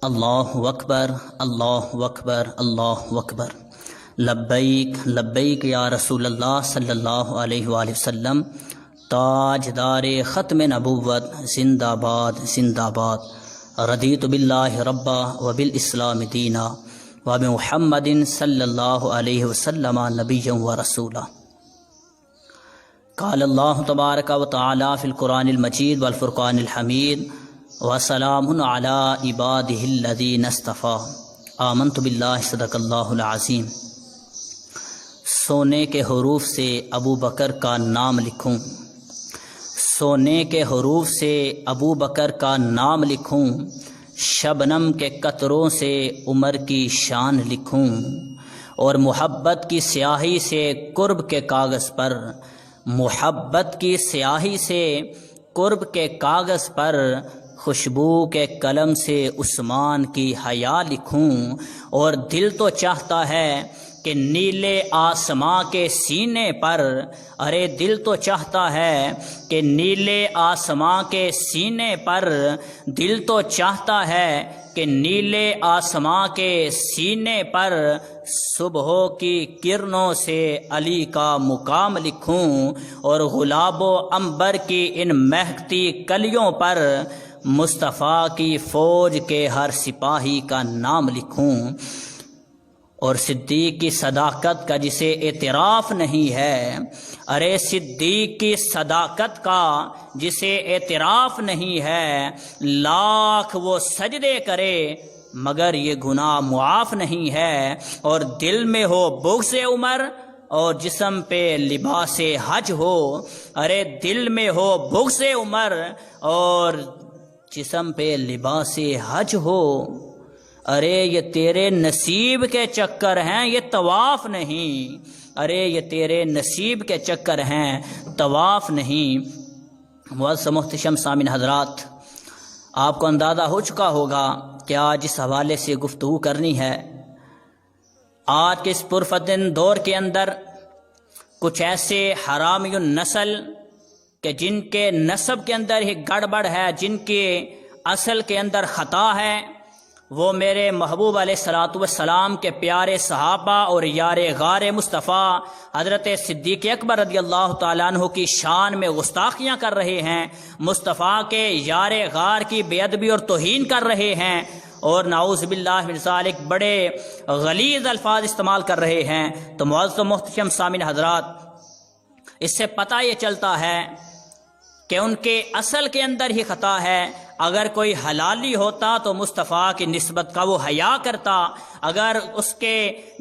اللہ اکبر اللہ اکبر اللہ اکبر لبیک لبیک یا رسول اللہ صلی اللہ علیہ وآلہ وسلم تاجدار ختم نبوت زندہ باد زندہ باد رضیت باللہ ربا وبالاسلام دینا وبمحمد صلی اللہ علیہ وسلم نبیا ورسولا قال اللہ تبارک و تعالی فی القرآن المجید والفرقان الحمید وسلام علی عبادہ الذین اصطفیٰ آمنت باللہ صدق اللہ العظیم۔ سونے کے حروف سے ابو بکر کا نام لکھوں، سونے کے حروف سے ابو بکر کا نام لکھوں، شبنم کے قطروں سے عمر کی شان لکھوں، اور محبت کی سیاہی سے قرب کے کاغذ پر، محبت کی سیاہی سے قرب کے کاغذ پر خوشبو کے قلم سے عثمان کی حیا لکھوں، اور دل تو چاہتا ہے کہ نیلے آسماں کے سینے پر، ارے دل تو چاہتا ہے کہ نیلے آسماں کے سینے پر، دل تو چاہتا ہے کہ نیلے آسماں کے سینے پر صبحوں کی کرنوں سے علی کا مقام لکھوں، اور گلاب و عنبر کی ان مہکتی کلیوں پر مصطفیٰ کی فوج کے ہر سپاہی کا نام لکھوں، اور صدیق کی صداقت کا جسے اعتراف نہیں ہے، ارے صدیق کی صداقت کا جسے اعتراف نہیں ہے، لاکھ وہ سجدے کرے مگر یہ گناہ معاف نہیں ہے، اور دل میں ہو بغض عمر اور جسم پہ لباس حج ہو، ارے دل میں ہو بغض عمر اور جسم پہ لباس حج ہو، ارے یہ تیرے نصیب کے چکر ہیں یہ طواف نہیں، ارے یہ تیرے نصیب کے چکر ہیں طواف نہیں۔ معزز محتشم سامعین حضرات، آپ کو اندازہ ہو چکا ہوگا کہ آج اس حوالے سے گفتگو کرنی ہے۔ آج کے اس پرفتن دور کے اندر کچھ ایسے حرامی النسل کہ جن کے نسب کے اندر ہی گڑبڑ ہے، جن کے اصل کے اندر خطا ہے، وہ میرے محبوب علیہ الصلوۃ والسلام کے پیارے صحابہ اور یار غار مصطفیٰ حضرت صدیق اکبر رضی اللہ تعالیٰ عنہ کی شان میں گستاخیاں کر رہے ہیں، مصطفیٰ کے یار غار کی بے ادبی اور توہین کر رہے ہیں، اور نعوذ باللہ من ذالک بڑے غلیظ الفاظ استعمال کر رہے ہیں۔ تو معزز و محتشم سامعین حضرات، اس سے پتہ یہ چلتا ہے کہ ان کے اصل کے اندر ہی خطا ہے۔ اگر کوئی حلالی ہوتا تو مصطفیٰ کی نسبت کا وہ حیا کرتا، اگر اس کے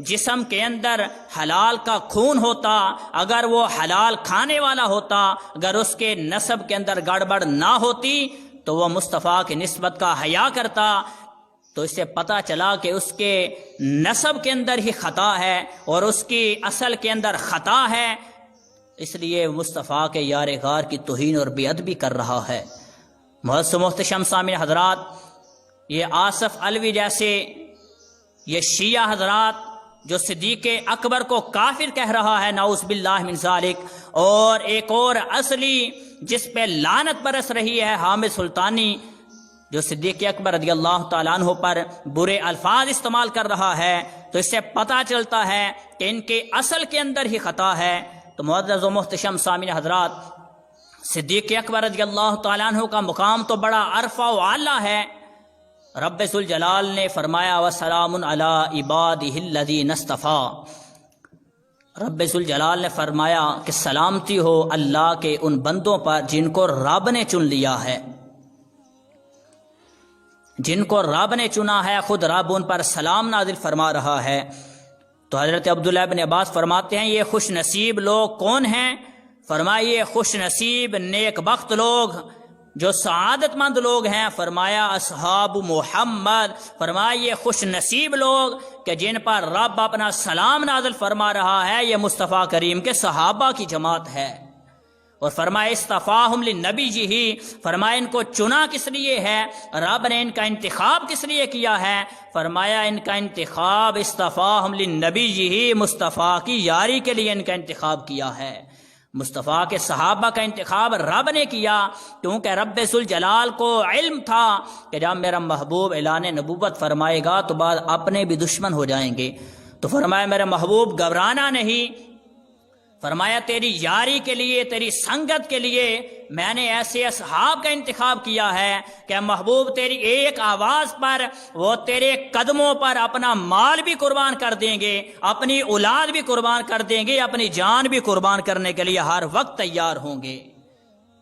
جسم کے اندر حلال کا خون ہوتا، اگر وہ حلال کھانے والا ہوتا، اگر اس کے نسب کے اندر گڑبڑ نہ ہوتی تو وہ مصطفیٰ کی نسبت کا حیا کرتا۔ تو اس سے پتہ چلا کہ اس کے نسب کے اندر ہی خطا ہے اور اس کی اصل کے اندر خطا ہے، اس لیے مصطفیٰ کے یار غار کی توہین اور بے ادبی کر رہا ہے۔ معزز محتشم سامعین حضرات، یہ آصف علوی جیسے یہ شیعہ حضرات جو صدیق اکبر کو کافر کہہ رہا ہے، نعوذ باللہ من ذالک، اور ایک اور اصلی جس پہ لعنت برس رہی ہے، حامد سلطانی، جو صدیق اکبر رضی اللہ تعالیٰ عنہ پر برے الفاظ استعمال کر رہا ہے، تو اس سے پتہ چلتا ہے کہ ان کے اصل کے اندر ہی خطا ہے۔ تو معزز و محتشم سامعین حضرات، صدیق اکبر رضی اللہ تعالیٰ عنہ کا مقام تو بڑا عرفہ و اعلیٰ ہے۔ رب ذوالجلال نے فرمایا وَسَلَامٌ عَلَىٰ عِبَادِهِ الَّذِينَ اصْطَفَىٰ، رب ذوالجلال نے فرمایا کہ سلامتی ہو اللہ کے ان بندوں پر جن کو رب نے چن لیا ہے، جن کو رب نے چنا ہے، خود رب ان پر سلام نازل فرما رہا ہے۔ تو حضرت عبداللہ بن عباس فرماتے ہیں یہ خوش نصیب لوگ کون ہیں؟ فرمائیے خوش نصیب نیک بخت لوگ جو سعادت مند لوگ ہیں، فرمایا اصحاب محمد، فرمائیے خوش نصیب لوگ کہ جن پر رب اپنا سلام نازل فرما رہا ہے، یہ مصطفیٰ کریم کے صحابہ کی جماعت ہے۔ اور فرمایا اصطفاہم لنبیہ، فرمایا ان کو چنا کس لیے ہے، رب نے ان کا انتخاب کس لیے کیا ہے، فرمایا ان کا انتخاب اصطفاہم لنبیہ، مصطفیٰ کی یاری کے لیے ان کا انتخاب کیا ہے۔ مصطفیٰ کے صحابہ کا انتخاب رب نے کیا کیونکہ رب ذوالجلال کو علم تھا کہ جب میرا محبوب اعلان نبوت فرمائے گا تو بعد اپنے بھی دشمن ہو جائیں گے، تو فرمایا میرا محبوب گھبرانا نہیں، فرمایا تیری یاری کے لیے، تیری سنگت کے لیے میں نے ایسے اصحاب کا انتخاب کیا ہے کہ محبوب تیری ایک آواز پر وہ تیرے قدموں پر اپنا مال بھی قربان کر دیں گے، اپنی اولاد بھی قربان کر دیں گے، اپنی جان بھی قربان کرنے کے لیے ہر وقت تیار ہوں گے۔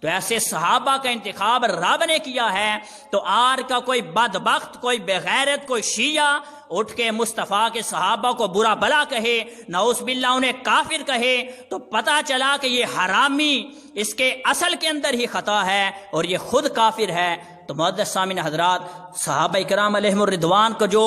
تو ایسے صحابہ کا انتخاب رب نے کیا ہے، تو آج کا کوئی بدبخت، کوئی بغیرت، کوئی شیعہ اٹھ کے مصطفیٰ کے صحابہ کو برا بلا کہے، نعوذ باللہ انہیں کافر کہے، تو پتہ چلا کہ یہ حرامی اس کے اصل کے اندر ہی خطا ہے اور یہ خود کافر ہے۔ تو معزز سامعین حضرات، صحابہ اکرام علیہم الرضوان کو جو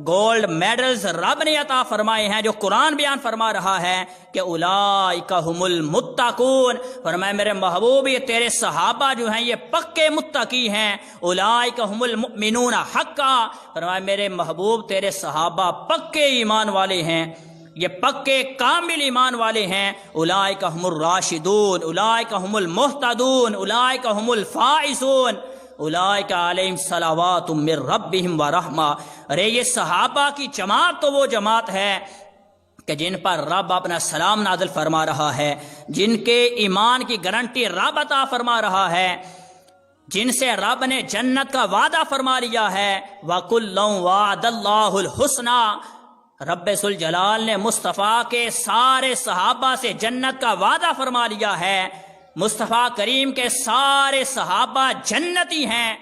گولڈ میڈلز رب نے عطا فرمائے ہیں، جو قرآن بیان فرما رہا ہے کہ اولئک هم المتقون، فرمایا میرے محبوب یہ تیرے صحابہ جو ہیں یہ پکے متقی ہیں، اولئک هم المؤمنون حقا، فرمایا میرے محبوب تیرے صحابہ پکے ایمان والے ہیں، یہ پکے کامل ایمان والے ہیں۔ اولئک هم الراشدون، اولئک هم المهتدون، اولئک هم الفائزون، اولئک علیہم صلوات من ربہم ورحمہ۔ ارے یہ صحابہ کی جماعت تو وہ جماعت ہے کہ جن پر رب اپنا سلام نازل فرما رہا ہے، جن کے ایمان کی گارنٹی رب عطا فرما رہا ہے، جن سے رب نے جنت کا وعدہ فرما لیا ہے۔ وَكُلًّا وَعَدَ اللَّهُ الْحُسْنَى، رب ذوالجلال نے مصطفیٰ کے سارے صحابہ سے جنت کا وعدہ فرما لیا ہے، مصطفیٰ کریم کے سارے صحابہ جنتی ہیں،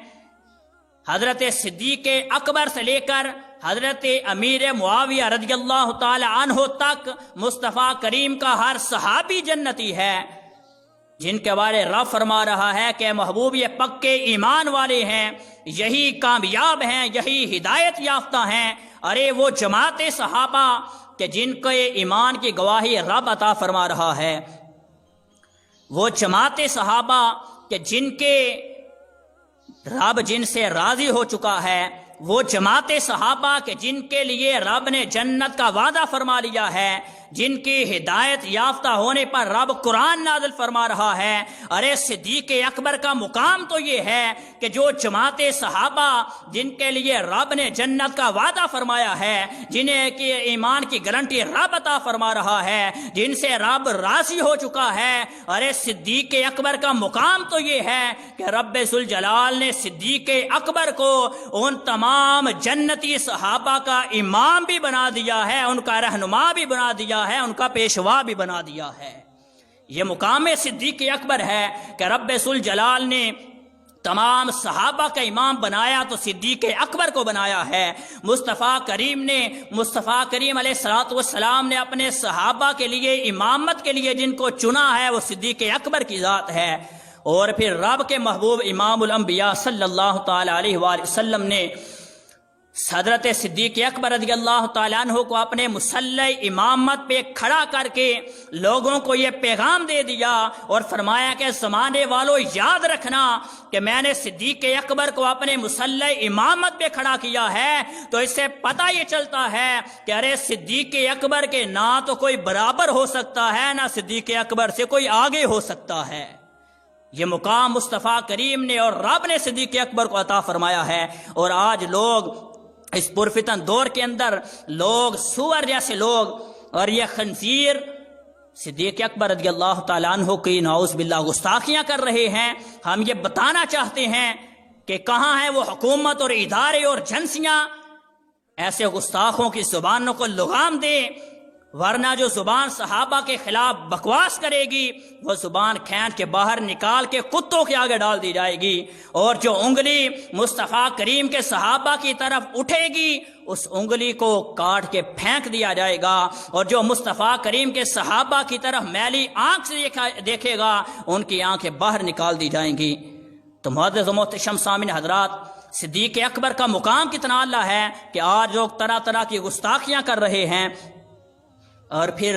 حضرت صدیق اکبر سے لے کر حضرت امیر معاویہ رضی اللہ تعالی عنہ تک مصطفیٰ کریم کا ہر صحابی جنتی ہے، جن کے بارے رب فرما رہا ہے کہ محبوب یہ پکے ایمان والے ہیں، یہی کامیاب ہیں، یہی ہدایت یافتہ ہیں۔ ارے وہ جماعت صحابہ کہ جن کے ایمان کی گواہی رب عطا فرما رہا ہے، وہ جماعت صحابہ کہ جن کے رب جن سے راضی ہو چکا ہے، وہ جماعت صحابہ کہ جن کے لیے رب نے جنت کا وعدہ فرما لیا ہے، جن کی ہدایت یافتہ ہونے پر رب قرآن نازل فرما رہا ہے۔ ارے صدیق اکبر کا مقام تو یہ ہے کہ جو جماعت صحابہ جن کے لیے رب نے جنت کا وعدہ فرمایا ہے، جنہیں کہ ایمان کی گارنٹی رب عطا فرما رہا ہے، جن سے رب راضی ہو چکا ہے، ارے صدیق اکبر کا مقام تو یہ ہے کہ رب ذوالجلال نے صدیق اکبر کو ان تمام جنتی صحابہ کا امام بھی بنا دیا ہے، ان کا رہنما بھی بنا دیا ہے، ان کا پیشوا بھی بنا دیا ہے۔ یہ مقام صدیق اکبر ہے کہ رب ذوالجلال نے تمام صحابہ کا امام بنایا تو صدیق اکبر کو بنایا ہے۔ مصطفیٰ کریم علیہ السلام نے اپنے صحابہ کے لیے امامت کے لیے جن کو چنا ہے وہ صدیق اکبر کی ذات ہے۔ اور پھر رب کے محبوب امام الانبیاء صلی اللہ تعالی علیہ وآلہ وسلم نے حضرت صدیق اکبر رضی اللہ تعالیٰ عنہ کو اپنے مسلح امامت پہ کھڑا کر کے لوگوں کو یہ پیغام دے دیا اور فرمایا کہ زمانے والوں یاد رکھنا کہ میں نے صدیق اکبر کو اپنے مسلح امامت پہ کھڑا کیا ہے، تو اس سے پتہ یہ چلتا ہے کہ ارے صدیق اکبر کے نہ تو کوئی برابر ہو سکتا ہے، نہ صدیق اکبر سے کوئی آگے ہو سکتا ہے۔ یہ مقام مصطفیٰ کریم نے اور رب نے صدیق اکبر کو عطا فرمایا ہے۔ اور آج لوگ اس پرفتن دور کے اندر لوگ سور جیسے لوگ اور یہ خنزیر صدیق اکبر رضی اللہ تعالیٰ عنہ کی نعوذ باللہ گستاخیاں کر رہے ہیں۔ ہم یہ بتانا چاہتے ہیں کہ کہاں ہیں وہ حکومت اور ادارے اور ایجنسیاں ایسے گستاخوں کی زبانوں کو لگام دیں، ورنہ جو زبان صحابہ کے خلاف بکواس کرے گی وہ زبان کھینچ کے باہر نکال کے کتوں کے آگے ڈال دی جائے گی، اور جو انگلی مصطفیٰ کریم کے صحابہ کی طرف اٹھے گی اس انگلی کو کاٹ کے پھینک دیا جائے گا، اور جو مصطفیٰ کریم کے صحابہ کی طرف میلی آنکھ سے دیکھے گا ان کی آنکھیں باہر نکال دی جائیں گی۔ تو معزز و محترم سامعین حضرات، صدیق اکبر کا مقام کتنا اعلیٰ ہے کہ آج لوگ طرح طرح کی گستاخیاں کر رہے ہیں۔ اور پھر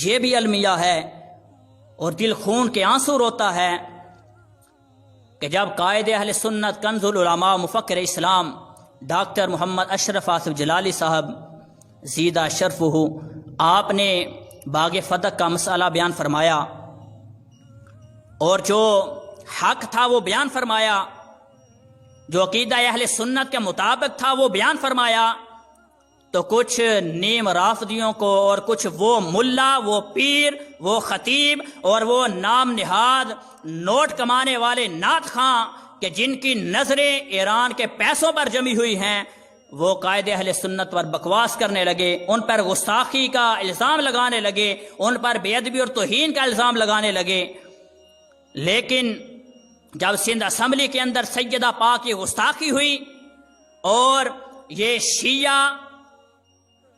یہ بھی المیہ ہے اور دل خون کے آنسو روتا ہے کہ جب قائد اہل سنت کنز العلماء مفکر اسلام ڈاکٹر محمد اشرف آصف جلالی صاحب زیدہ شرفہ آپ نے باغ فتح کا مسئلہ بیان فرمایا اور جو حق تھا وہ بیان فرمایا، جو عقیدہ اہل سنت کے مطابق تھا وہ بیان فرمایا، تو کچھ نیم رافضیوں کو اور کچھ وہ ملا، وہ پیر، وہ خطیب اور وہ نام نہاد نوٹ کمانے والے نعت خواں کہ جن کی نظریں ایران کے پیسوں پر جمی ہوئی ہیں، وہ قائد اہل سنت پر بکواس کرنے لگے، ان پر گستاخی کا الزام لگانے لگے، ان پر بے ادبی اور توہین کا الزام لگانے لگے۔ لیکن جب سندھ اسمبلی کے اندر سیدہ پاک کی گستاخی ہوئی اور یہ شیعہ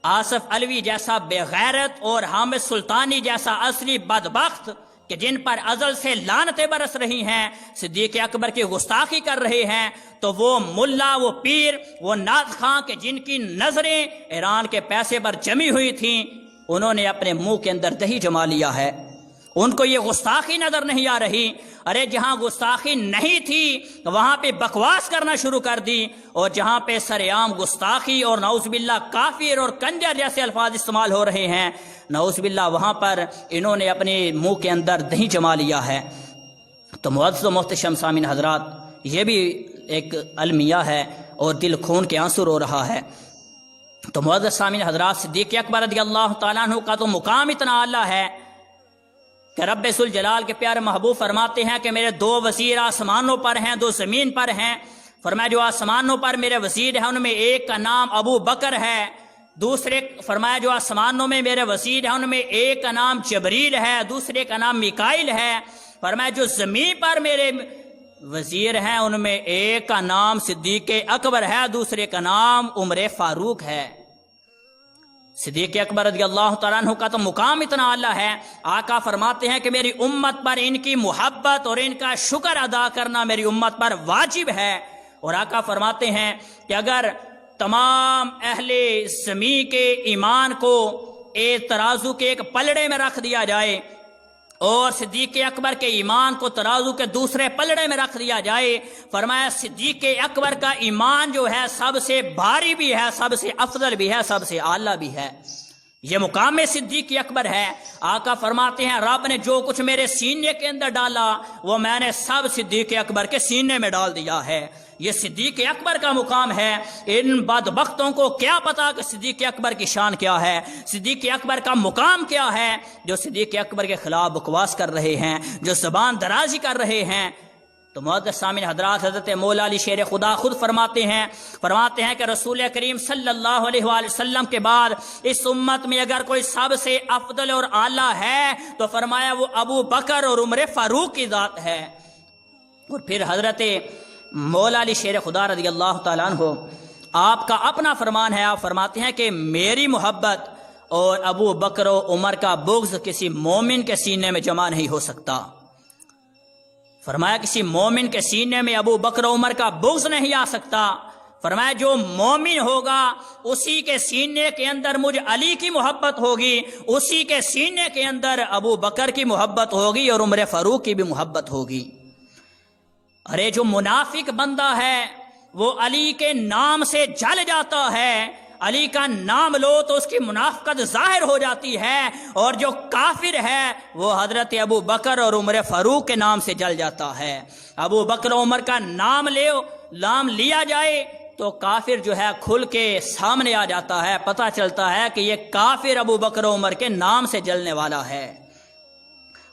آصف علوی جیسا بے غیرت اور حامد سلطانی جیسا اصلی بدبخت کہ جن پر ازل سے لعنتیں برس رہی ہیں، صدیق اکبر کی گستاخی کر رہے ہیں، تو وہ ملا، وہ پیر، وہ نعت خواں کہ جن کی نظریں ایران کے پیسے پر جمی ہوئی تھیں، انہوں نے اپنے منہ کے اندر دہی جما لیا ہے۔ ان کو یہ گستاخی نظر نہیں آ رہی۔ ارے جہاں گستاخی نہیں تھی وہاں پہ بکواس کرنا شروع کر دی، اور جہاں پہ سر عام گستاخی اور نعوذ باللہ کافر اور کنجر جیسے الفاظ استعمال ہو رہے ہیں، نعوذ باللہ وہاں پر انہوں نے اپنے منہ کے اندر دہی جما لیا ہے۔ تو معزز و محتشم سامعین حضرات، یہ بھی ایک المیہ ہے اور دل خون کے آنسو رو رہا ہے۔ تو معزز سامعین حضرات، صدیق اکبر رضی اللہ تعالیٰ عنہ کا تو مقام اتنا اعلیٰ ہے کہ رب ذوالجلال کے پیارے محبوب فرماتے ہیں کہ میرے دو وزیر آسمانوں پر ہیں، دو زمین پر ہیں۔ فرمایا جو آسمانوں پر میرے وزیر ہیں ان میں ایک کا نام ابو بکر ہے، دوسرے فرمایا جو آسمانوں میں میرے وزیر ہیں ان میں ایک کا نام جبریل ہے، دوسرے کا نام میکائیل ہے۔ فرمایا جو زمین پر میرے وزیر ہیں ان میں ایک کا نام صدیق اکبر ہے، دوسرے کا نام عمر فاروق ہے۔ صدیق اکبر رضی اللہ تعالیٰ عنہ کا تو مقام اتنا اعلیٰ ہے، آقا فرماتے ہیں کہ میری امت پر ان کی محبت اور ان کا شکر ادا کرنا میری امت پر واجب ہے۔ اور آقا فرماتے ہیں کہ اگر تمام اہل زمین کے ایمان کو ایک ترازو کے ایک پلڑے میں رکھ دیا جائے اور صدیق اکبر کے ایمان کو ترازو کے دوسرے پلڑے میں رکھ دیا جائے، فرمایا صدیق اکبر کا ایمان جو ہے سب سے بھاری بھی ہے، سب سے افضل بھی ہے، سب سے اعلیٰ بھی ہے۔ یہ مقام صدیق اکبر ہے۔ آقا فرماتے ہیں رب نے جو کچھ میرے سینے کے اندر ڈالا وہ میں نے سب صدیق اکبر کے سینے میں ڈال دیا ہے۔ یہ صدیق اکبر کا مقام ہے۔ ان بدبختوں کو کیا پتا کہ صدیق اکبر کی شان کیا ہے، صدیق اکبر کا مقام کیا ہے، جو صدیق اکبر کے خلاف بکواس کر رہے ہیں، جو زبان درازی کر رہے ہیں۔ تو معزز سامعین حضرات، حضرت مولا علی شیر خدا خود فرماتے ہیں کہ رسول کریم صلی اللہ علیہ وآلہ وسلم کے بعد اس امت میں اگر کوئی سب سے افضل اور اعلیٰ ہے تو فرمایا وہ ابو بکر اور عمر فاروق کی ذات ہے۔ اور پھر حضرت مولا علی شیر خدا رضی اللہ تعالیٰ عنہ آپ کا اپنا فرمان ہے، آپ فرماتے ہیں کہ میری محبت اور ابو بکر و عمر کا بغض کسی مومن کے سینے میں جمع نہیں ہو سکتا۔ فرمایا کسی مومن کے سینے میں ابو بکر و عمر کا بغض نہیں آ سکتا۔ فرمایا جو مومن ہوگا اسی کے سینے کے اندر مجھ علی کی محبت ہوگی، اسی کے سینے کے اندر ابو بکر کی محبت ہوگی اور عمر فاروق کی بھی محبت ہوگی۔ ارے جو منافق بندہ ہے وہ علی کے نام سے جل جاتا ہے، علی کا نام لو تو اس کی منافقت ظاہر ہو جاتی ہے، اور جو کافر ہے وہ حضرت ابو بکر اور عمر فاروق کے نام سے جل جاتا ہے۔ ابو بکر و عمر کا نام لیا جائے تو کافر جو ہے کھل کے سامنے آ جاتا ہے، پتہ چلتا ہے کہ یہ کافر ابو بکر و عمر کے نام سے جلنے والا ہے۔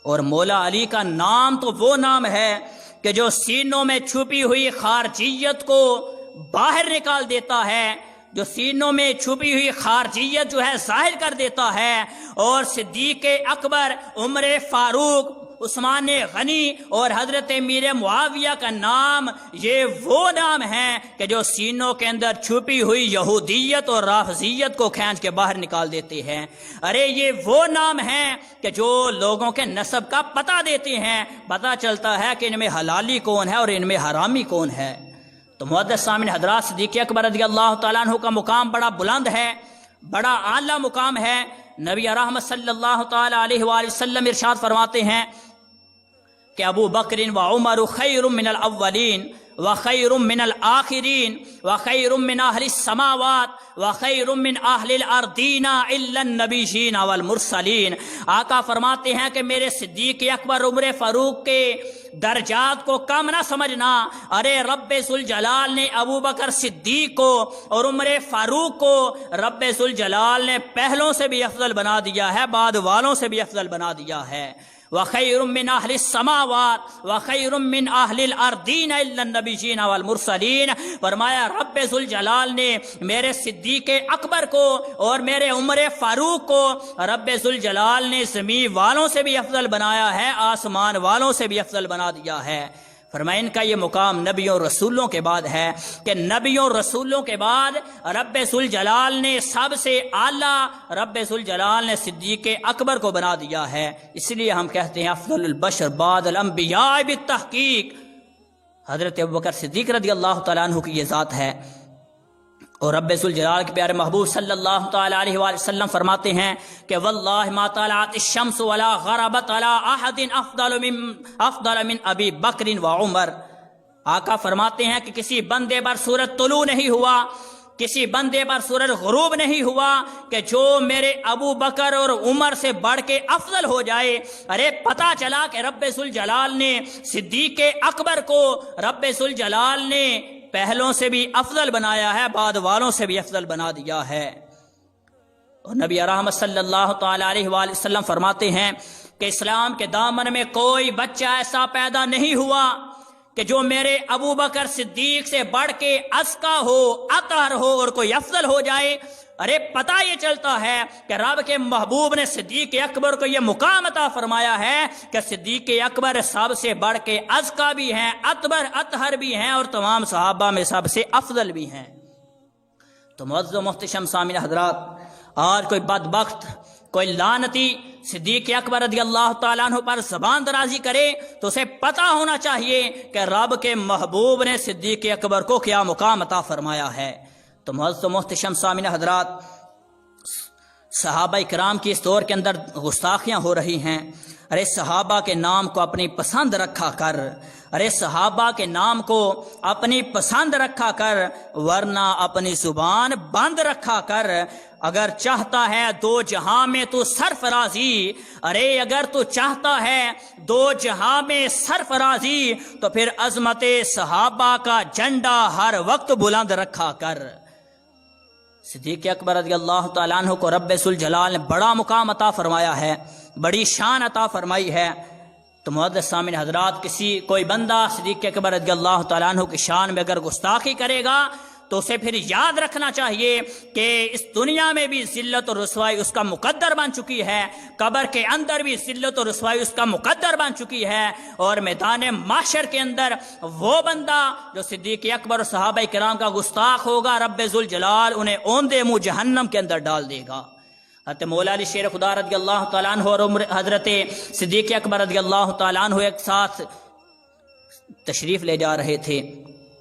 اور مولا علی کا نام تو وہ نام ہے کہ جو سینوں میں چھپی ہوئی خارجیت کو باہر نکال دیتا ہے، جو سینوں میں چھپی ہوئی خارجیت جو ہے ظاہر کر دیتا ہے۔ اور صدیق اکبر، عمر فاروق، عثمان غنی اور حضرت امیر معاویہ کا نام یہ وہ نام ہے کہ جو سینوں کے اندر چھپی ہوئی یہودیت اور رافضیت کو کھینچ کے باہر نکال دیتے ہیں۔ ارے یہ وہ نام ہیں کہ جو لوگوں کے نسب کا پتہ دیتے ہیں، پتہ چلتا ہے کہ ان میں حلالی کون ہے اور ان میں حرامی کون ہے۔ تو معزز سامعین حضرات، صدیق اکبر رضی اللہ تعالیٰ عنہ کا مقام بڑا بلند ہے، بڑا اعلیٰ مقام ہے۔ نبی رحمت صلی اللہ تعالیٰ علیہ وآلہ وسلم ارشاد فرماتے ہیں کہ ابو بکر و عمر خیر من الاولین، وخیر من الآخرین وخیر من اہل السماوات وخیر من اہل الارضین الا النبیین والمرسلین۔ آقا فرماتے ہیں کہ میرے صدیق اکبر عمر فاروق کے درجات کو کم نہ سمجھنا، ارے رب ذوالجلال نے ابو بکر صدیق کو اور عمر فاروق کو رب ذوالجلال نے پہلوں سے بھی افضل بنا دیا ہے، بعد والوں سے بھی افضل بنا دیا ہے۔ وَخَيْرٌ مِّنْ أَهْلِ السَّمَاوَاتِ وَخَيْرٌ مِّنْ أَهْلِ الْأَرْضِينَ إِلَّا النَّبِيِّينَ وَالْمُرْسَلِينَ۔ فرمایا رب ذوالجلال نے میرے صدیق اکبر کو اور میرے عمر فاروق کو رب ذوالجلال نے زمین والوں سے بھی افضل بنایا ہے، آسمان والوں سے بھی افضل بنا دیا ہے۔ فرمایا ان کا یہ مقام نبیوں رسولوں کے بعد ہے کہ نبیوں رسولوں کے بعد رب ذوالجلال نے سب سے اعلیٰ رب ذوالجلال نے صدیق اکبر کو بنا دیا ہے۔ اس لیے ہم کہتے ہیں افضل البشر بعد الانبیاء بالتحقیق حضرت ابوبکر صدیق رضی اللہ تعالیٰ عنہ کی یہ ذات ہے۔ اور رب ذوالجلال کے پیارے محبوب صلی اللہ تعالیٰ علیہ وآلہ وسلم فرماتے ہیں کہ واللہ ما طلعت الشمس ولا غربت على احد افضل من ابی بکر و عمر۔ آقا فرماتے ہیں کہ کسی بندے پر سورج طلوع نہیں ہوا، کسی بندے پر سورج غروب نہیں ہوا کہ جو میرے ابو بکر اور عمر سے بڑھ کے افضل ہو جائے۔ ارے پتہ چلا کہ رب ذوالجلال نے صدیق اکبر کو رب ذوالجلال نے پہلوں سے بھی افضل بنایا ہے، بعد والوں سے بھی افضل بنا دیا ہے۔ اور نبی رحمت صلی اللہ تعالی علیہ وآلہ وسلم فرماتے ہیں کہ اسلام کے دامن میں کوئی بچہ ایسا پیدا نہیں ہوا کہ جو میرے ابو بکر صدیق سے بڑھ کے ازکا ہو، اطہر ہو اور کوئی افضل ہو جائے۔ ارے پتہ یہ چلتا ہے کہ رب کے محبوب نے صدیق اکبر کو یہ مقام عطا فرمایا ہے کہ صدیق اکبر سب سے بڑھ کے ازکا بھی ہیں، اطہر بھی ہیں اور تمام صحابہ میں سب سے افضل بھی ہیں۔ تو معزز و محتشم سامعین حضرات، آج کوئی بدبخت، کوئی لعنتی صدیق اکبر رضی اللہ تعالیٰ عنہ پر زبان درازی کرے تو اسے پتہ ہونا چاہیے کہ رب کے محبوب نے صدیق اکبر کو کیا مقام عطا فرمایا ہے۔ تو معزز و محتشم سامعین حضرات، صحابہ کرام کی اس دور کے اندر گستاخیاں ہو رہی ہیں۔ ارے صحابہ کے نام کو اپنی پسند رکھا کر، ارے صحابہ کے نام کو اپنی پسند رکھا کر، ورنہ اپنی زبان بند رکھا کر۔ اگر چاہتا ہے دو جہاں میں تو سرفرازی، ارے اگر تو چاہتا ہے دو جہاں میں سرفرازی تو پھر عظمت صحابہ کا جھنڈا ہر وقت بلند رکھا کر۔ صدیق اکبر رضی اللہ تعالیٰ عنہ کو رب ذوالجلال نے بڑا مقام عطا فرمایا ہے، بڑی شان عطا فرمائی ہے۔ تو معزز سامعین حضرات، کوئی بندہ صدیق اکبر رضی اللہ تعالیٰ عنہ کی شان میں اگر گستاخی کرے گا تو اسے پھر یاد رکھنا چاہیے کہ اس دنیا میں بھی ذلت اور رسوائی اس کا مقدر بن چکی ہے، قبر کے اندر بھی ذلت اور رسوائی اس کا مقدر بن چکی ہے، اور میدان محشر کے اندر وہ بندہ جو صدیق اکبر اور صحابہ کرام کا گستاخ ہوگا، رب ذوالجلال انہیں اوندے منہ جہنم کے اندر ڈال دے گا۔ حضرت مولا علی شیر خدا رضی اللہ تعالیٰ عنہ اور حضرت صدیق اکبر رضی اللہ تعالیٰ عنہ ایک ساتھ تشریف لے جا رہے تھے،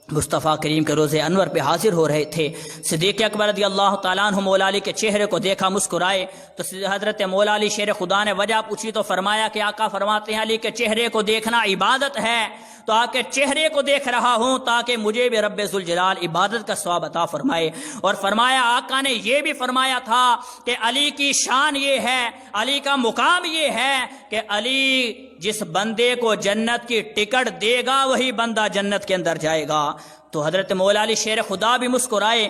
مصطفیٰ کریم کے روزے انور پہ حاضر ہو رہے تھے۔ صدیق اکبر رضی اللہ تعالیٰ عنہ مولا علی کے چہرے کو دیکھا، مسکرائے۔ تو حضرت مولا علی شیر خدا نے وجہ پوچھی تو فرمایا کہ آقا فرماتے ہیں علی کے چہرے کو دیکھنا عبادت ہے، تو آ کے چہرے کو دیکھ رہا ہوں تاکہ مجھے بھی رب ذوالجلال عبادت کا ثواب عطا فرمائے۔ اور فرمایا آقا نے یہ بھی فرمایا تھا کہ علی کی شان یہ ہے، علی کا مقام یہ ہے کہ علی جس بندے کو جنت کی ٹکٹ دے گا وہی بندہ جنت کے اندر جائے گا۔ تو حضرت مولا علی شیر خدا بھی مسکرائے۔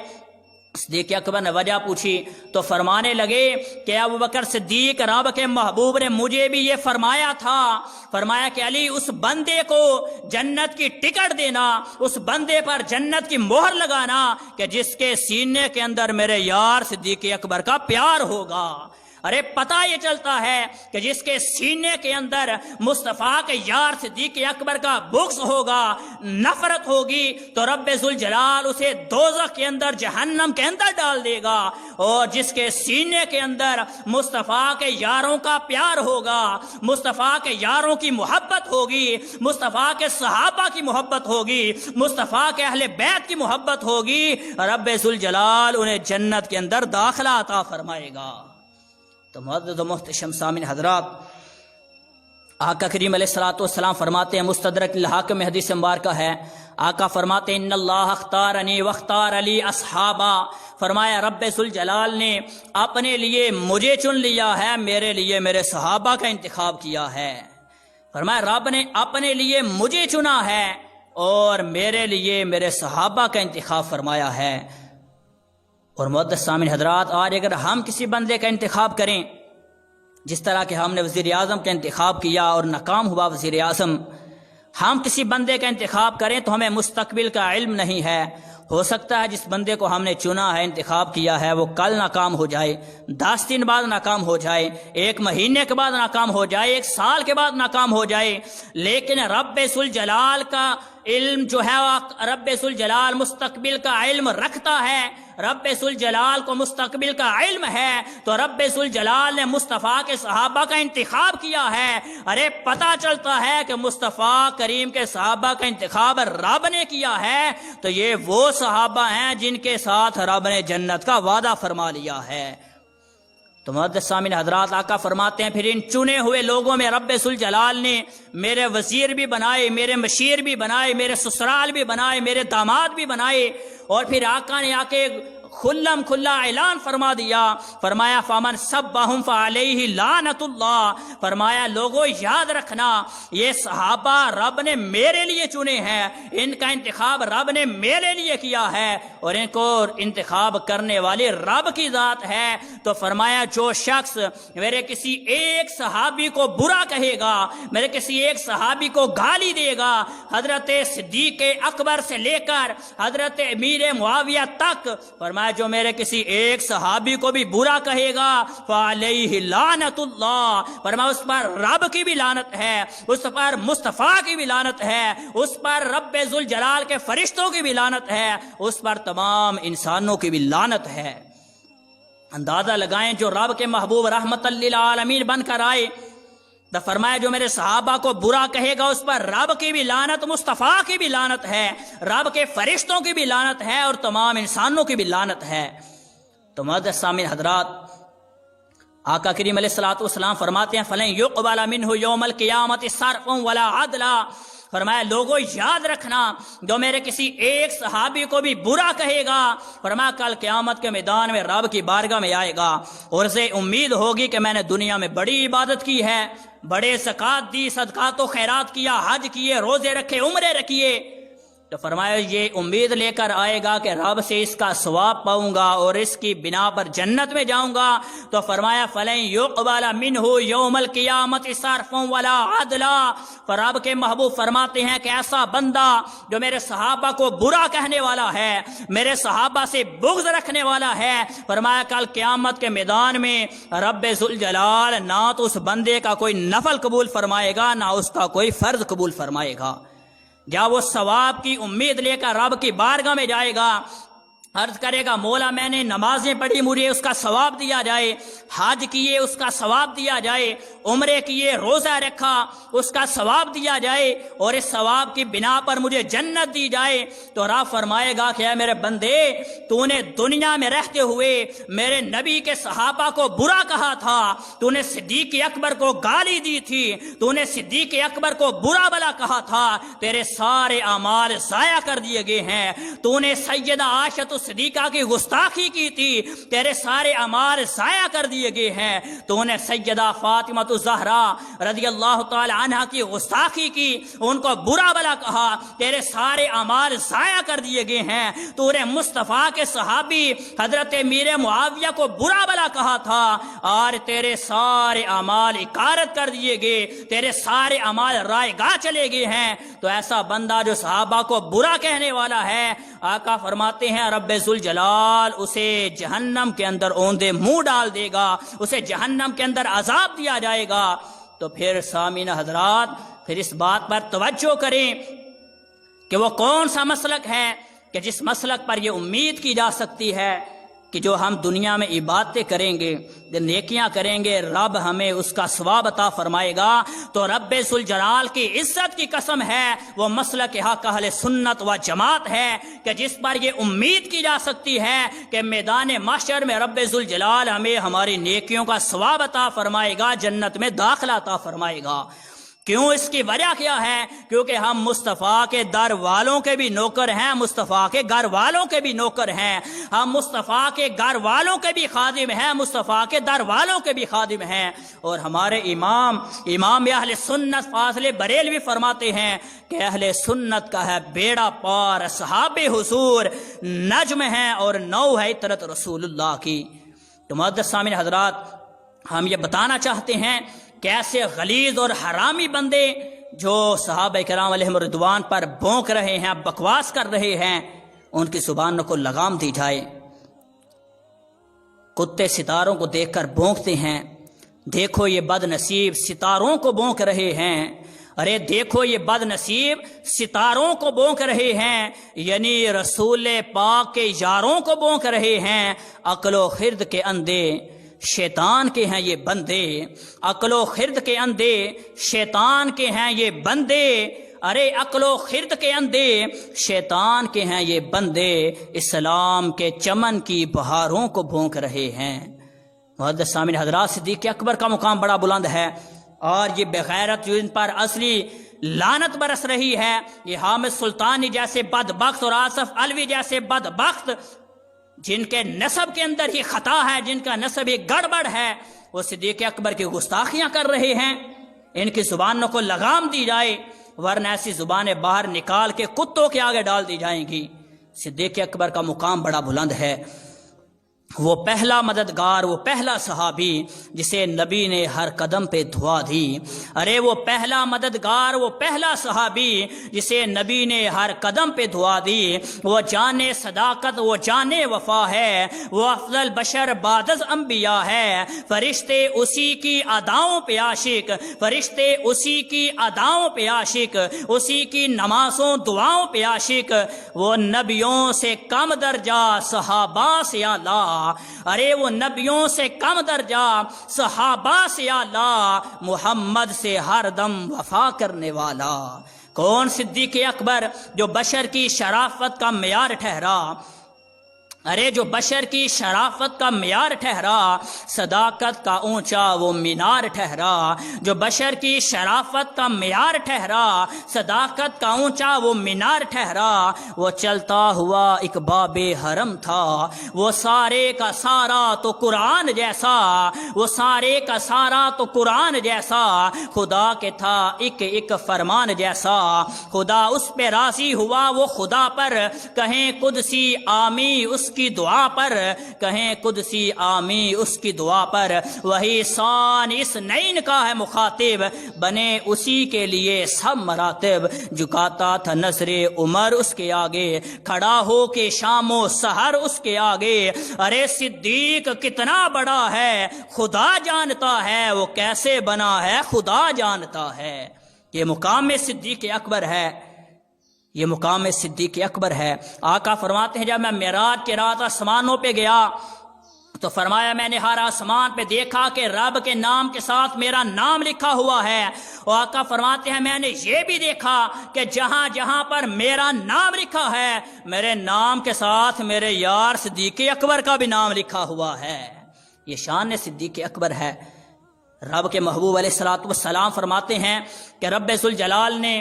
صدیق اکبر نے وجہ پوچھی تو فرمانے لگے کہ ابو بکر صدیق، رب کے محبوب نے مجھے بھی یہ فرمایا تھا، فرمایا کہ علی اس بندے کو جنت کی ٹکٹ دینا، اس بندے پر جنت کی مہر لگانا کہ جس کے سینے کے اندر میرے یار صدیق اکبر کا پیار ہوگا۔ ارے پتہ یہ چلتا ہے کہ جس کے سینے کے اندر مصطفیٰ کے یار صدیق اکبر کا بغض ہوگا، نفرت ہوگی، تو رب ذوالجلال اسے دوزخ کے اندر، جہنم کے اندر ڈال دے گا۔ اور جس کے سینے کے اندر مصطفیٰ کے یاروں کا پیار ہوگا، مصطفیٰ کے یاروں کی محبت ہوگی، مصطفیٰ کے صحابہ کی محبت ہوگی، مصطفیٰ کے اہل بیت کی محبت ہوگی، رب ذوالجلال انہیں جنت کے اندر داخلہ عطا فرمائے گا۔ تو معزز و محتشم سامعین حضرات، آقا کریم علیہ الصلوۃ والسلام فرماتے ہیں، مستدرک الحاکم میں حدیث مبارکہ ہے، آقا فرماتے ہیں ان اللہ اختارنی واختار علی اصحابا، فرمایا رب ذوالجلال نے اپنے لیے مجھے چن لیا ہے، میرے لیے میرے صحابہ کا انتخاب کیا ہے۔ فرمایا رب نے اپنے لیے مجھے چنا ہے اور میرے لیے میرے صحابہ کا انتخاب فرمایا ہے۔ اور معزز سامعین حضرات، آج اگر ہم کسی بندے کا انتخاب کریں، جس طرح کہ ہم نے وزیر اعظم کا انتخاب کیا اور ناکام ہوا وزیر اعظم، ہم کسی بندے کا انتخاب کریں تو ہمیں مستقبل کا علم نہیں ہے، ہو سکتا ہے جس بندے کو ہم نے چنا ہے، انتخاب کیا ہے، وہ کل ناکام ہو جائے، 10 دن بعد ناکام ہو جائے، 1 مہینے کے بعد ناکام ہو جائے، 1 سال کے بعد ناکام ہو جائے، لیکن رب ذوالجلال کا علم جو ہے، رب ذوالجلال مستقبل کا علم رکھتا ہے، رب ذوالجلال کو مستقبل کا علم ہے، تو رب ذوالجلال نے مصطفیٰ کے صحابہ کا انتخاب کیا ہے۔ ارے پتہ چلتا ہے کہ مصطفیٰ کریم کے صحابہ کا انتخاب رب نے کیا ہے، تو یہ وہ صحابہ ہیں جن کے ساتھ رب نے جنت کا وعدہ فرما لیا ہے۔ تو معزز سامعین حضرات، آقا فرماتے ہیں پھر ان چنے ہوئے لوگوں میں رب ذوالجلال نے میرے وزیر بھی بنائے، میرے مشیر بھی بنائے، میرے سسرال بھی بنائے، میرے داماد بھی بنائے، اور پھر آقا نے آ کے کھلم کھلا اعلان فرما دیا، فرمایا فامن سبہم فعلیہ لعنت اللہ، فرمایا لوگوں یاد رکھنا یہ صحابہ رب نے میرے لیے چنے ہیں، ان کا انتخاب رب نے میرے لیے کیا ہے، اور ان کو انتخاب کرنے والی رب کی ذات ہے۔ تو فرمایا جو شخص میرے کسی ایک صحابی کو برا کہے گا، میرے کسی ایک صحابی کو گالی دے گا، حضرت صدیق اکبر سے لے کر حضرت امیر معاویہ تک، فرمایا جو میرے کسی ایک صحابی کو بھی برا کہے گا فعلیہ لعنت اللہ، فرمایا اس پر رب کی بھی لعنت ہے، اس پر مصطفیٰ کی بھی لعنت ہے، اس پر رب ذوالجلال کے فرشتوں کی بھی لعنت ہے، اس پر تمام انسانوں کی بھی لعنت ہے۔ اندازہ لگائیں جو رب کے محبوب رحمت للعالمین بن کر آئے، تو فرمایا جو میرے صحابہ کو برا کہے گا اس پر رب کی بھی لعنت، مصطفیٰ کی بھی لعنت ہے، رب کے فرشتوں کی بھی لعنت ہے، اور تمام انسانوں کی بھی لعنت ہے۔ تو معزز سامعین حضرات، آقا کریم علیہ الصلوۃ والسلام فرماتے ہیں فَلَن يُقْبَلَ مِنْهُ يَوْمَ الْقِيَامَةِ صَرْفٌ وَلَا عَدْلٌ، فرمایا لوگوں یاد رکھنا جو میرے کسی ایک صحابی کو بھی برا کہے گا، فرمایا کل قیامت کے میدان میں رب کی بارگاہ میں آئے گا، اور اسے امید ہوگی کہ میں نے دنیا میں بڑی عبادت کی ہے، بڑے زکوٰۃ دی، صدقات و خیرات کیا، حج کیے، روزے رکھے، عمرے رکھیے، تو فرمایا یہ امید لے کر آئے گا کہ رب سے اس کا ثواب پاؤں گا اور اس کی بنا پر جنت میں جاؤں گا، تو فرمایا فَلَن يُقْبَلَ مِنْهُ يَوْمَ الْقِيَامَةِ صَرْفٌ وَلَا عَدْلٌ، پر رب کے محبوب فرماتے ہیں کہ ایسا بندہ جو میرے صحابہ کو برا کہنے والا ہے، میرے صحابہ سے بغض رکھنے والا ہے، فرمایا کل قیامت کے میدان میں رب ذوالجلال نہ تو اس بندے کا کوئی نفل قبول فرمائے گا، نہ اس کا کوئی فرض قبول فرمائے گا۔ جب وہ ثواب کی امید لے کر رب کی بارگاہ میں جائے گا، عرض کرے گا مولا میں نے نمازیں پڑھی، مجھے اس کا ثواب دیا جائے، حج کیے اس کا ثواب دیا جائے، عمرے کیے، روزہ رکھا اس کا ثواب دیا جائے، اور اس ثواب کی بنا پر مجھے جنت دی جائے، تو رب فرمائے گا کہ اے میرے بندے تو نے دنیا میں رہتے ہوئے میرے نبی کے صحابہ کو برا کہا تھا، تو نے صدیق اکبر کو گالی دی تھی، تو نے صدیق اکبر کو برا بلا کہا تھا، تیرے سارے اعمال ضائع کر دیے گئے ہیں، تو نے سیدہ عائشہ صدیقہ کی گستاخی کی تھی، تیرے سارے اعمال ضائع کر دیے گئے ہیں، تو نے سیدہ فاطمہ الزہرا رضی اللہ تعالی عنہ کی گستاخی کی، ان کو برا بلا کہا، تیرے سارے اعمال ضائع کر دیے گئے ہیں، تو نے مصطفیٰ کے صحابی حضرت امیر معاویہ کو برا بلا کہا تھا، اور تیرے سارے اعمال اکارت کر دیے گئے، تیرے سارے اعمال رائے گاہ چلے گئے ہیں۔ تو ایسا بندہ جو صحابہ کو برا کہنے والا ہے، آقا فرماتے ہیں رب ذوالجلال اسے جہنم کے اندر اوندے منہ ڈال دے گا، اسے جہنم کے اندر عذاب دیا جائے گا۔ تو پھر سامعین حضرات، پھر اس بات پر توجہ کریں کہ وہ کون سا مسلک ہے کہ جس مسلک پر یہ امید کی جا سکتی ہے کہ جو ہم دنیا میں عبادتیں کریں گے، نیکیاں کریں گے، رب ہمیں اس کا ثواب عطا فرمائے گا۔ تو رب ذوالجلال کی عزت کی قسم ہے، وہ مسلک حق اہل سنت و جماعت ہے کہ جس پر یہ امید کی جا سکتی ہے کہ میدان محشر میں رب ذوالجلال ہمیں ہماری نیکیوں کا ثواب عطا فرمائے گا، جنت میں داخلہ عطا فرمائے گا۔ کیوں؟ اس کی وجہ کیا ہے؟ کیونکہ ہم مصطفیٰ کے در والوں کے بھی نوکر ہیں، مصطفیٰ کے گھر والوں کے بھی نوکر ہیں، ہم مصطفیٰ کے گھر والوں کے بھی خادم ہیں، مصطفیٰ کے در والوں کے بھی خادم ہیں۔ اور ہمارے امام اہل سنت فاضل بریلوی فرماتے ہیں کہ اہل سنت کا ہے بیڑا پار، اصحاب حضور نجم ہیں اور نو ہے عطرت رسول اللہ کی۔ تو معزز سامعین حضرات، ہم یہ بتانا چاہتے ہیں کہ ایسے غلیظ اور حرامی بندے جو صحابہ کرام علیہم رضوان پر بونک رہے ہیں، بکواس کر رہے ہیں، ان کی زبانوں کو لگام دی جائے۔ کتے ستاروں کو دیکھ کر بونکتے ہیں، دیکھو یہ بد نصیب ستاروں کو بونک رہے ہیں، ارے دیکھو یہ بد نصیب ستاروں کو بونک رہے ہیں، یعنی رسول پاک کے یاروں کو بونک رہے ہیں۔ عقل و خرد کے اندھے شیطان کے ہیں یہ بندے، عقل و خرد کے اندھے شیطان کے ہیں یہ بندے، ارے عقل و خرد کے اندھے شیطان کے ہیں یہ بندے، اسلام کے چمن کی بہاروں کو بھونک رہے ہیں۔ معزز سامعین حضرات، صدیق اکبر کا مقام بڑا بلند ہے، اور یہ بغیرت جو ان پر اصلی لعنت برس رہی ہے، یہ حامد سلطانی جیسے بدبخت اور آصف علوی جیسے بدبخت جن کے نسب کے اندر ہی خطا ہے، جن کا نسب ہی گڑبڑ ہے، وہ صدیق اکبر کی گستاخیاں کر رہے ہیں۔ ان کی زبانوں کو لگام دی جائے، ورنہ ایسی زبانیں باہر نکال کے کتوں کے آگے ڈال دی جائیں گی۔ صدیق اکبر کا مقام بڑا بلند ہے، وہ پہلا مددگار، وہ پہلا صحابی جسے نبی نے ہر قدم پہ دعا دی۔ ارے وہ پہلا مددگار، وہ پہلا صحابی جسے نبی نے ہر قدم پہ دعا دی، وہ جانے صداقت، وہ جانے وفا ہے، وہ افضل بشر بعد از انبیاء ہے، فرشتے اسی کی اداؤں پہ عاشق، فرشتے اسی کی اداؤں پہ عاشق، اسی کی نمازوں دعاؤں پہ عاشق، وہ نبیوں سے کم درجہ صحابہ سے اعلیٰ، ارے وہ نبیوں سے کم درجہ صحابہ سے اعلیٰ، محمد سے ہر دم وفا کرنے والا۔ کون؟ صدیق اکبر، جو بشر کی شرافت کا معیار ٹھہرا، ارے جو بشر کی شرافت کا معیار ٹھہرا، صداقت کا اونچا وہ مینار ٹھہرا، جو بشر کی شرافت کا معیار ٹھہرا، صداقت کا اونچا وہ مینار ٹھہرا، وہ چلتا ہوا ایک باب حرم تھا، وہ سارے کا سارا تو قرآن جیسا، وہ سارے کا سارا تو قرآن جیسا، خدا کے تھا ایک ایک فرمان جیسا، خدا اس پہ راضی ہوا وہ خدا پر، کہیں قدسی آمی اس کی دعا پر، کہیں قدسی آمی اس کی دعا پر، وہی سان اس نین کا ہے مخاطب، بنے اسی کے لیے سب مراتب، جھکاتا تھا نظر عمر اس کے آگے، کھڑا ہو کے شام و سحر اس کے آگے، ارے صدیق کتنا بڑا ہے خدا جانتا ہے، وہ کیسے بنا ہے خدا جانتا ہے۔ یہ مقام صدیق اکبر ہے، یہ مقام صدیق اکبر ہے۔ آقا فرماتے ہیں جب میں معراج کی رات آسمانوں پہ گیا تو فرمایا میں نے ہر آسمان پہ دیکھا کہ رب کے نام کے ساتھ میرا نام لکھا ہوا ہے، اور آقا فرماتے ہیں میں نے یہ بھی دیکھا کہ جہاں جہاں پر میرا نام لکھا ہے میرے نام کے ساتھ میرے یار صدیق اکبر کا بھی نام لکھا ہوا ہے۔ یہ شان صدیق اکبر ہے۔ رب کے محبوب علیہ الصلوۃ والسلام فرماتے ہیں کہ رب ذوالجلال نے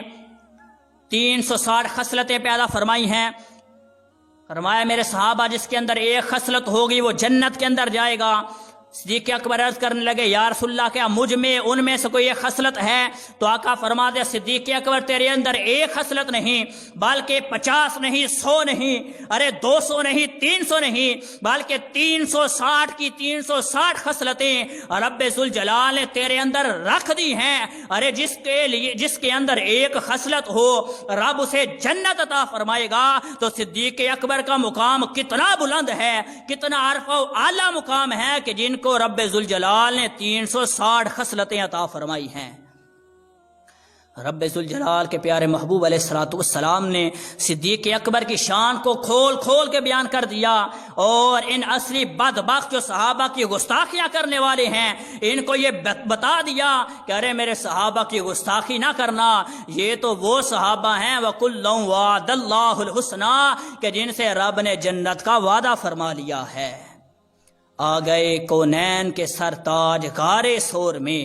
360 خصلتیں پیدا فرمائی ہیں، فرمایا میرے صحابہ جس کے اندر ایک خصلت ہوگی وہ جنت کے اندر جائے گا۔ صدیق اکبر عرض کرنے لگے یا رسول اللہ کیا مجھ میں ان میں سے کوئی ایک خصلت ہے؟ تو آقا فرما دے صدیق اکبر تیرے اندر ایک خصلت نہیں بلکہ 50 نہیں 100 نہیں، ارے 200 نہیں 300 نہیں بلکہ 360 کی 360 خصلتیں رب ذوالجلال نے تیرے اندر رکھ دی ہیں۔ ارے جس کے اندر ایک خصلت ہو رب اسے جنت عطا فرمائے گا۔ تو صدیق اکبر کا مقام کتنا بلند ہے، کتنا عرفہ و اعلیٰ مقام ہے کہ جن کو رب ذوالجلال نے 360 خصلتیں عطا فرمائی ہیں۔ رب ذوالجلال کے پیارے محبوب علیہ الصلوۃ والسلام نے صدیق اکبر کی شان کو کھول کھول کے بیان کر دیا، اور ان اصلی بدبخت جو صحابہ کی گستاخیاں کرنے والے ہیں ان کو یہ بتا دیا کہ ارے میرے صحابہ کی گستاخی نہ کرنا، یہ تو وہ صحابہ ہیں وَكُلًّا وَعَدَ اللَّهُ الْحُسْنَىٰ کہ جن سے رب نے جنت کا وعدہ فرما لیا ہے۔ آ گئے کونین کے سرتاج غار سور میں،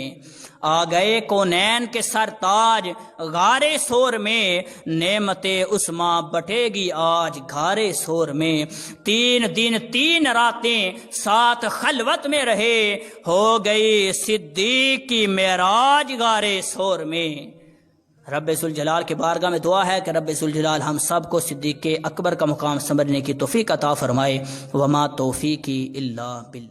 آ گئے کونین کے سرتاج غار سور میں، نعمت عظمیٰ بٹے گی آج غار سور میں۔ 3 دن 3 راتیں ساتھ خلوت میں رہے، ہو گئی صدیق کی معراج غار سور میں۔ رب ذوالجلال کے بارگاہ میں دعا ہے کہ رب ذوالجلال ہم سب کو صدیق اکبر کا مقام سمجھنے کی توفیق عطا فرمائے۔ وما توفیقی الا باللہ۔